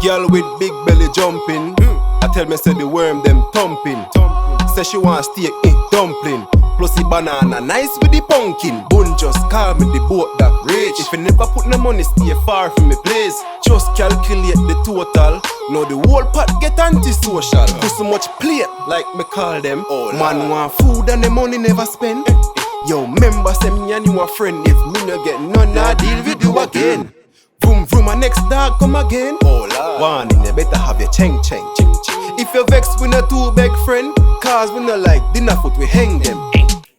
Girl with big belly jumping. I tell me say the worm them thumping. Say she want steak in dumpling. Plus the banana nice with the pumpkin. Buhn just call me the boat that rich. If you never put no money, stay far from me place. Just calculate the total. Now the whole pot get antisocial. Put so much plate like me call them. Man want food and the money never spend. Yo, member say me and you a friend. If me no get none, I deal with you again. Vroom vroom, my next dog come again. Warning, you better have your cheng cheng. If you vex, we no too beg friend. Cause we no like dinner food, we hang them.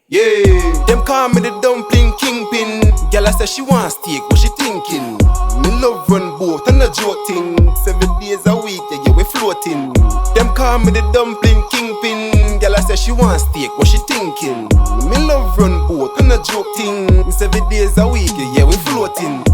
Yeah, them call me the dumpling kingpin. Girl I say she want steak, what she thinking? Me love run boat and a joke thing. 7 days a week, yeah, we floating. Them call me the dumpling kingpin. Girl I say she want steak, what she thinking? Me love run boat and a joke thing. 7 days a week, yeah, we floating.